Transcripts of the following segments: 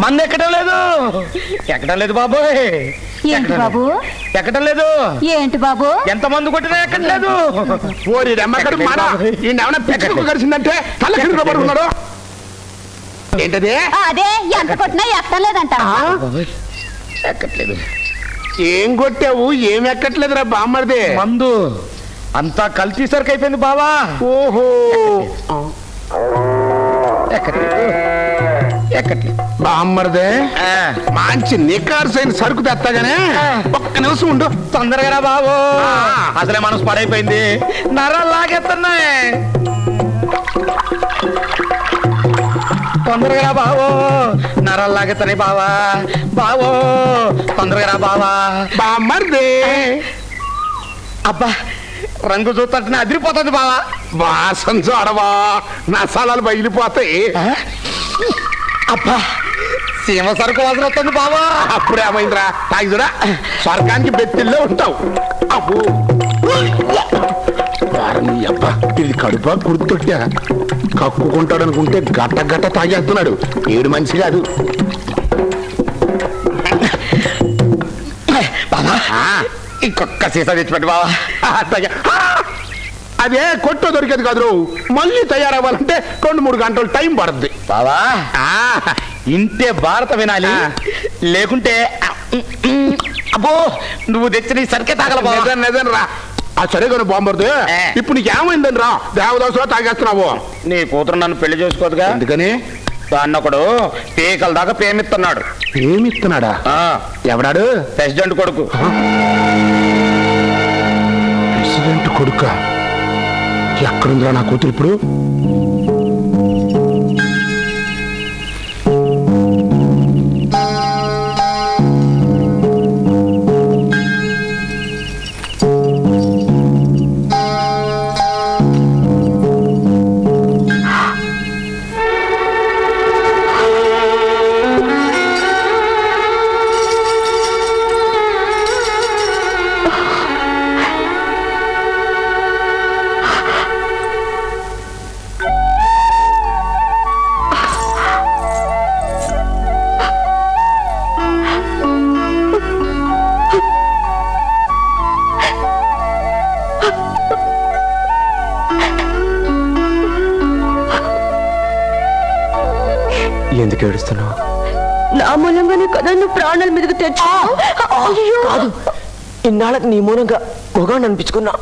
మంది ఎక్కడం లేదు, ఎక్కడం లేదు బాబోయ్. ఏంటి బాబు? ఎక్కడం లేదు. ఏంటి బాబు? ఎంత మందు కొట్టినా ఎక్కట్లేదు. ఓరి రమ్మకడు మారా, ఈయన పిచ్చుకు కలిసిందంటే తల కింద పడుకున్నాడు. ఏంటది? అదే ఎంత కొట్టినా ఎక్కడం లేదంట. ఎక్కట్లేదు. ఏం కొట్టావు? ఏం ఎక్కట్లేదురా బామ్మర్ది? మందు అంతా కల్తీ సరికి అయిపోయింది బావా. ఓహో, ఎక్కట్లేదు, ఎక్కట్లేదు. బామ్మర్దే మంచి నికార్సైన సరుకు తెస్తాగానే ఒక్క నిమిషం ఉండు. తొందరగా రా బాబు, అసలే మనసు పడైపోయింది, నరాలు లాగేస్తున్నాయి. తొందరగా రా బావో, నరాలు లాగేస్తున్నాయి బావా. బావో తొందరగా రా బావా. బామ్మర్దే అబ్బా రంగు చూస్తుంటే అదిరిపోతుంది బావా. వాసన చూడవా, నసాలాలు బయలిపోతాయి. అబ్బా సీమ సరుకు వాసన వస్తుంది బావా. అప్పుడేమైందిరా? తాగి చూడా, స్వర్గానికి బెత్తిల్లో ఉంటావు. అబ్బో వారని అబ్బా, ఇది కడుపా గుర్తుట్టా? కక్కుకుంటాడు అనుకుంటే గట్ట గట్ట తాగేస్తున్నాడు. ఏడు మనిషి కాదు బావా. ఇంకొక సీసా తెచ్చిపెట్టు బావా. అదే కొట్టు దొరికేది కాదు, మళ్ళీ తయారవ్వాలంటే 2-3 గంటలు టైం పడుద్ది బావా. ఇంతే భారత వినాలి, లేకుంటే అబ్బో నువ్వు తెచ్చిన సరికే తాగల బావా. నిజం రా. ఆ సరే కానీ బాంబర్దు, ఇప్పుడు నీకు ఏమైందని రా దేవదాసులో తాగేస్తున్నావు? నీ కూతురు నన్ను పెళ్లి చేసుకోదుగా, ఎందుకని? దాన్నొకడు పీకల దాకా ప్రేమిస్తున్నాడు. ఏమిస్తున్నాడా? ఎవడాడు? ప్రెసిడెంట్ కొడుకు. ప్రెసిడెంట్ కొడుక? ఎక్కడుందిరా నా కూతురు ఇప్పుడు? ఎందుకు ఏడుస్తున్నావు? నా మూలంగానే కదా నువ్వు ప్రాణాల మీదకి తెచ్చావు. కాదు, ఇన్నాళ్ళకి నీ మూలంగా మొగాన్ని అనిపించుకున్నా.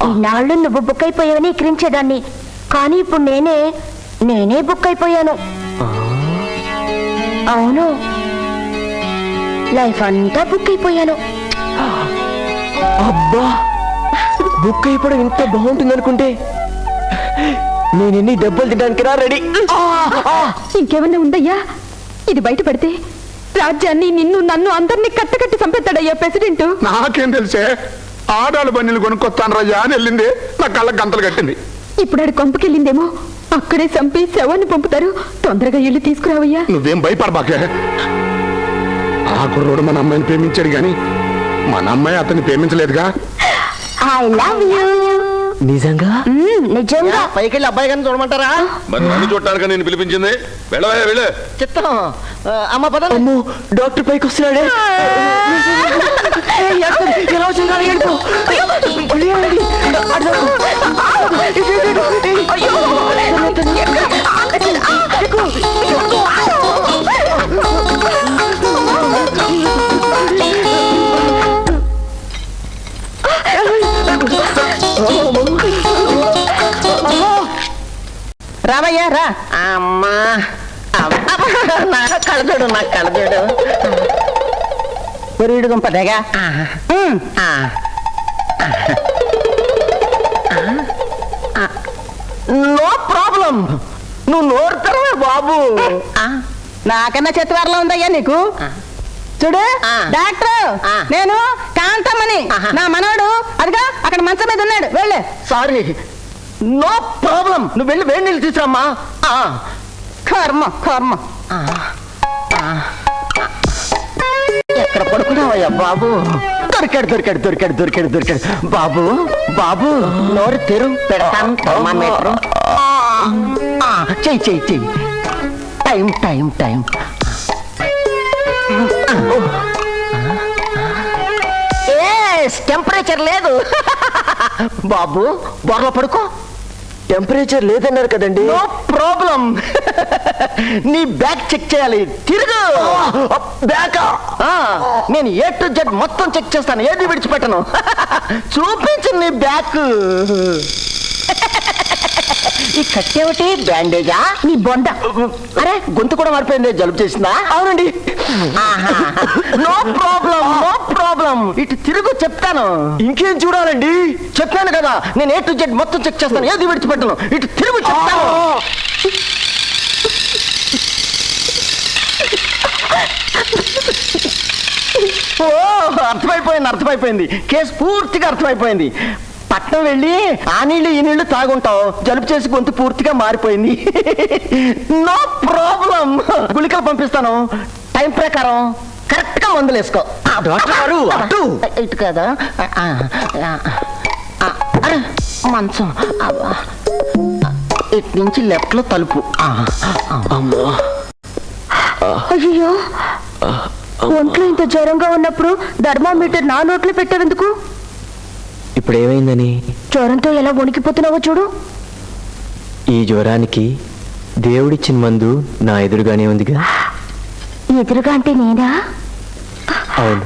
ఇన్నాళ్ళు నువ్వు బుక్ అయిపోయావని ఎక్కిరించేదాన్ని, కానీ ఇప్పుడు నేనే బుక్ అయిపోయాను. అవును, లైఫ్ అంతా బుక్ అయిపోయాను. అబ్బా, బుక్ అయిపోవడం ఇంత బాగుంటుంది అనుకుంటే నేను ఎన్ని దెబ్బలు తినడానికి రా రెడీ. ఇంకేమన్నా ఉందయ్యా? ఇది బయట పడితే రాజ్యాన్ని, నిన్ను, నన్ను అందరినీ కట్టకట్టి చంపేస్తాడయ్యా ప్రెసిడెంట్. నాకేం తెలిసే? ఆడాలు బండిలు కొనుక్కొస్తాను రయ్యా అని వెళ్ళింది, నా కళ్ళకి గంతలు కట్టింది. ఇప్పుడు ఆడు కొంపకెళ్ళిందేమో, అక్కడే చంపి శవాన్ని పంపుతారు. తొందరగా ఇల్లు తీసుకురావయ్యా. నువ్వేం భయపడబాకే. ఆ కుర్రోడు మన అమ్మాయిని ప్రేమించాడు గాని మన అమ్మాయి అతన్ని ప్రేమించలేదుగా. I love you. నిజంగా? నిజంగా. పైకి వెళ్ళి అబ్బాయి గారిని చూడమంటారా? మరి నన్ను చూడటానికి నేను పిలిపించింది. వెళ్ళవా వెళ్ళు. చిత్తం. అమ్మ పద. అమ్మో, డాక్టర్ పైకి వస్తున్నాడే. ఎలా వచ్చిందా? రామయ్య రా. అమ్మా నా కళ్ళజోడు, నాకు కళ్ళజోడు. పొరిడు గుంపదేగా. నో ప్రాబ్లం, నువ్వు నోరుతావే బాబు. నాకన్నా చెత్తవారలో ఉందయ్యా నీకు. చూడు డాక్టర్, నేను కాంతమ్మని. నా మనోడు అదిగా అక్కడ మంచం మీద ఉన్నాడు, వెళ్ళే. Sorry, no problem. నువ్వు వెళ్ళి వేడి నీళ్ళు తీసుకురమ్మా. కర్మ కర్మ. ఎక్కడ పడుకున్నావయ్యా బాబు? దొరికాడు. బాబు బాబు, నోరు తెరు, పెడతాను థర్మామీటర్. చెయ్యి. టైం. టెంపరేచర్ లేదు. బాబు బొర్రలో పడుకో. టెంపరేచర్ లేదన్నారు కదండి. No problem. నీ బ్యాగ్ చెక్ చేయాలి. తిరుగు. బ్యాగ్ నేను A to Z మొత్తం చెక్ చేస్తాను, ఏది విడిచిపెట్టను. చూపించు నీ బ్యాగ్. ఈ కట్టేమిటి? బ్యాండేజా? నీ బొండ. అరే గొంతు కూడా మారిపోయింది, జలుబు చేసిందా? అవునండి. No problem, no problem. ఇటు తిరుగు, చెప్తాను. ఇంకేం చూడాలండి? చెప్పాను కదా, నేను A to Z మొత్తం చెక్ చేస్తాను, ఏది విడిచిపెట్టను. ఇటు తిరుగు, చెప్తాను. ఓ అర్థమైపోయింది, అర్థమైపోయింది. కేసు పూర్తిగా అర్థమైపోయింది. పట్నం వెళ్ళి ఆ నీళ్ళు ఈ నీళ్లు తాగుంటావు, జలుబు చేసి గొంతు పూర్తిగా మారిపోయింది. No problem. గుళికలు పంపిస్తాను, టైం ప్రకారం కరెక్ట్ గా మందులు వేసుకో. డాక్టర్ గారు, అటు. ఇటు కదా. అరే మంచం. ఇటు నుంచి లెఫ్ట్ లో తలుపు. అమ్మా. అయ్యో, ఒంట్లో ఇంత జ్వరంగా ఉన్నప్పుడు థర్మామీటర్ నా నోట్లో పెట్టావెందుకు? ఇప్పుడు ఏమైందని? జ్వరంతో ఎలా వణికిపోతున్నావో చూడు. ఈ జ్వరానికి దేవుడిచ్చిన మందు నా ఎదురుగానే ఉందిగా. ఎదురుగా అంటే నేనా? అవును,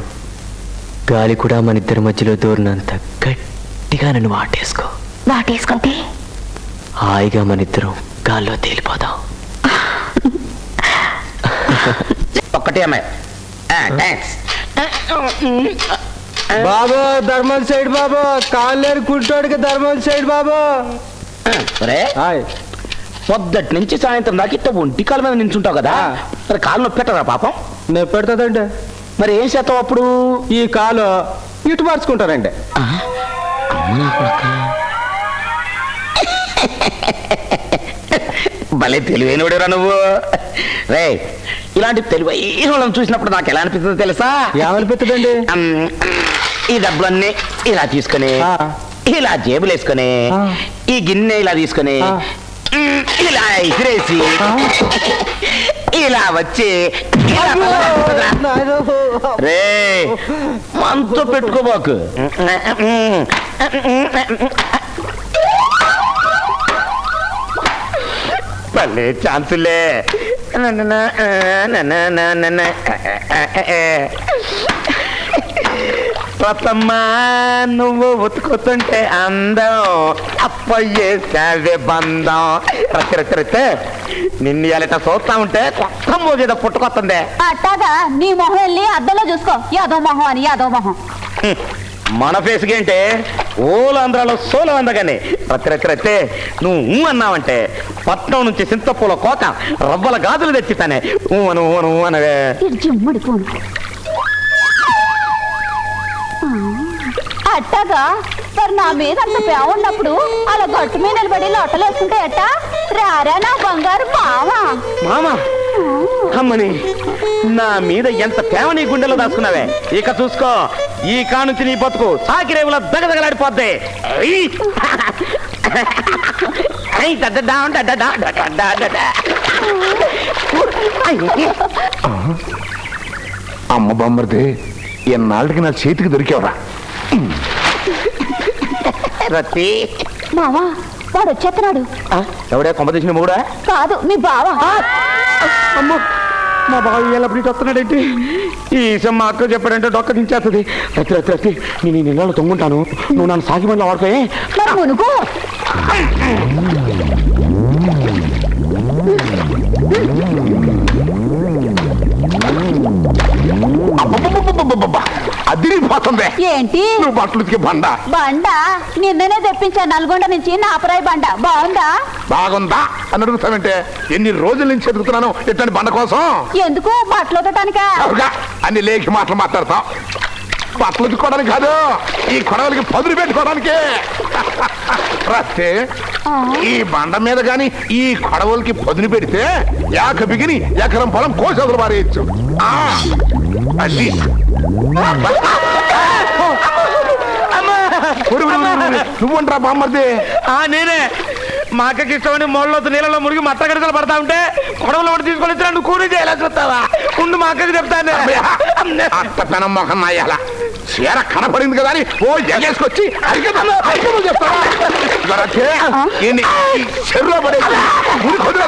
గాలి కూడా మన ఇద్దరి మధ్యలో దూరినంత గట్టిగా నన్ను వాటేసుకుంటే హాయిగా మన ఇద్దరం గాల్లో తేలిపోదాం. ఒక్కటే అమ్మాయి. థ్యాంక్స్. బాబు ధర్మల్ సైడ్ బాబు, కాలేరు కుంటోడికి ధర్మల్ సైడ్ బాబు. పొద్దుటి నుంచి సాయంత్రం దాకా ఇట్ట ఒంటి కాలు మీద నించుంటావు కదా, మరి కాలు నొప్పి పెట్టరా పాపం? నేను పెడతాదండి. మరి ఏం చేస్తావు అప్పుడు? ఈ కాలు ఇటు మార్చుకుంటారండి. భలే తెలివైనవాడురా నువ్వు. రే, ఇలాంటి తెలివైన వాళ్ళని చూసినప్పుడు నాకు ఎలా అనిపిస్తుందో తెలుసా? ఏమనిపిస్తుందండి? ఈ డబ్బులన్నీ ఇలా తీసుకొని ఇలా జేబులు వేసుకొని ఈ గిన్నె ఇలా తీసుకొని ఇలా ఎసిరేసి ఇలా వచ్చి రే మనతో పెట్టుకోబాకు. భలే ఛాన్సులే. రతమ్మా నువ్వు ఉతుకుతుంటే అందం అప్పయ్యేసావే బంధం. రచ్చిరచ్చిరితే నిన్ను ఇలాట చూస్తా ఉంటే కొత్త మోజేదో పుట్టుకొస్తుంది. అట్టాగా నీ మొహం వెళ్ళి అద్దంలో చూసుకో. యాదో మొహం అని, యాదో మొహం. మన ఫేస్కి ఏంటే ఓలాంధ్రాలో సోలం అందగానే. రచ్చిరచ్చిరితే నువ్వు అన్నావంటే పట్నం నుంచి సింతపూల కోక రవ్వల గాజులు తెచ్చితానే. ఊను ఊను అనవే. జిమ్మడిపోను. అట్టాగా మరి నా మీద అంత ప్రేమ ఉన్నప్పుడు అలా గట్టు మీద నిలబడి లోటలు వేసుకుంటే ఎట్ట? రారా నా బంగారు మావా. మామా అమ్మని, నా మీద ఎంత ప్రేమ నీ గుండెలో దాచుకున్నావే. ఇక చూసుకో, ఈ కానుంచి నీ బతుకు సాకిరేవుల దగదగలాడిపోద్ది. అమ్మ బొమ్మరిది, ఎన్నాళ్ళకి నా చేతికి దొరికేవరా. రతి మావా, వాడు వచ్చేస్తున్నాడు. ఎవడే కొమ్మ తెచ్చిన మూడా? కాదు, మీ బావా. అమ్మో, మా బావి ఎల్లప్పుడు ఇటు వస్తున్నాడేంటి? ఈ విషయం మా అక్క చెప్పాడంటే డొక్క దించేస్తుంది. రతి రతి రతి, నేను ఈ నెలలో తొంగుంటాను, నువ్వు నన్ను సాగి బండ్లో వాడుకోయే. మరి మునుగు. అదిరిపోతుంది. ఏంటి నువ్వు బట్టలు ఉతికే బండ. బండ నిన్ననే తెప్పించా నల్గొండ నుంచి, నాపరాయి బండ. బాగుందా? బాగుందా అని అడుగుతానంటే ఎన్ని రోజుల నుంచి ఎదుగుతున్నాను ఇట్లాంటి బండ కోసం. ఎందుకు? బట్టలు ఉతటానికా? అవుగా, అన్ని లేఖి మాటలు మాట్లాడతాం. బట్టలు ఉతుక్కోవడానికి కాదు, ఈ కొడవలకి పదులు పెట్టుకోవడానికి. రాస్తే ఈ బండ మీద గాని ఈ కొడవలకి పదును పెడితే యాక బిగిని ఎకరం పొలం కోసదులు మారేయచ్చు. అది నువ్వుంటరా బామ్మర్ది? నేనే. మా అక్కకి ఇష్టమని మొళ్ళతో నీళ్ళలో మురిగి మట్ట గడితలు పడతా ఉంటే కొడవలు ఒకటి తీసుకొని వచ్చి నన్ను కూలి చేయాలని చూస్తావా? ఉండు మా అక్కకి చెప్తాను. అత్త పెనం మొహం నాయాల చీర కనపడింది కదా అని ఓ ఎగేసుకొచ్చి అరిగేదన్నా చెప్తావా చెరువులో పడేసి గుడి కొద్దిగా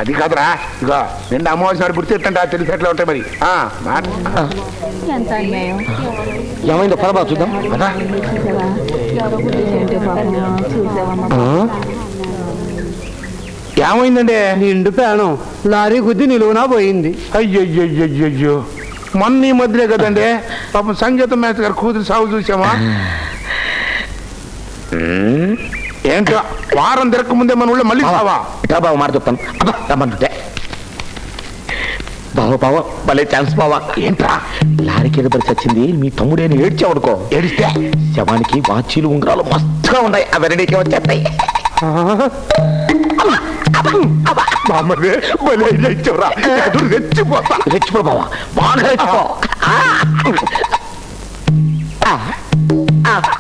అది కాదురా ఇక నిన్న అమ్మవారి నాడు గుర్తు ఎట్టంటే తెలిసి ఎట్లా ఉంటాయి మరి ఏమైందో పరబా చూద్దాం కదా ఏమైందండి నిండు ప్రాణం లారీ గుద్ది నిలువునా పోయింది. అయ్యయ్యో మొన్న ఈ మధ్యలే కదండి పాపం సంగీతం మేస్టర్ గారు కూతురు సాగు చూసామా ఏంటో వారం తిరక్క ముందే మన ఊళ్ళో మళ్ళీ సావా ఇట్లా బావ మాట చెప్తాను రమ్మంటుంటే బావ భలే ఛాన్స్ బావా ఏంట్రా లారీకి ఎదురు వచ్చింది మీ తమ్ముడేని ఏడ్చావనుకో ఏడిస్తే శవానికి వాచీలు ఉంగరాలు మస్తుగా ఉన్నాయి అవన్నీ వచ్చేస్తాయి రెచ్చిపో బావా బాగా రెచ్చిపో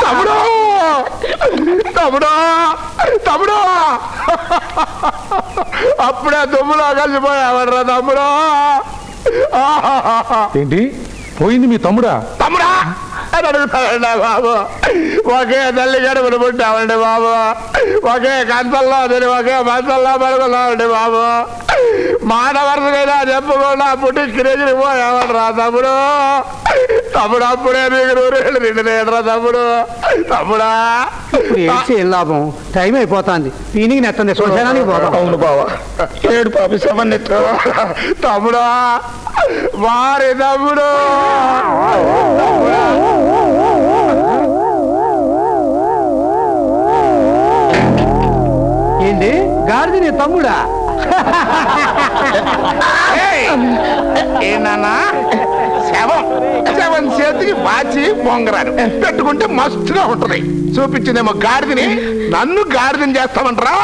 తమ్ముడు తమ్ముడు తమ్ముడు అప్పుడే దుమ్ములో కలిసిపోయావడ్రా తమ్ముడు ఏంటి పోయింది మీ తమ్ముడా? తమ్ముడా అని అడుగుతాడండి బాబు. ఒకే తల్లి గడుపును పుట్టామండి బాబు, ఒకే కంచంలో తిని ఒకే మంచంలో పడుకున్నామండి బాబు. మాట వరుసకైనా చెప్పకుండా పుట్టి కిరేజీని పోయామంటరా తమ్ముడు. తమ్ముడు అప్పుడే నీకు 100 ఏళ్ళు నిండినేట్రా తమ్ముడు. తమ్ముడా ఏం లాభం, టైం అయిపోతుంది. ఈయనకి నెత్తంది శ్మశానానికి పోతాం. అవును బావా ఏడు పాపి శవాన్ని తమ్ముడా వారి తమ్ముడు. ఏంటి గాడిది నీ తమ్ముడా? ఏనా శవం చేతికి బాచి బొంగరాలు పెట్టుకుంటే మస్తుగా ఉంటది. చూపించిందేమో గాడిదని, నన్ను గాడిదని చేస్తామంటారా?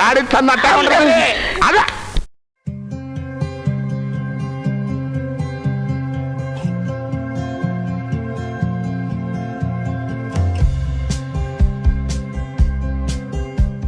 గాడి తన్నట్టే ఉంటది. అదే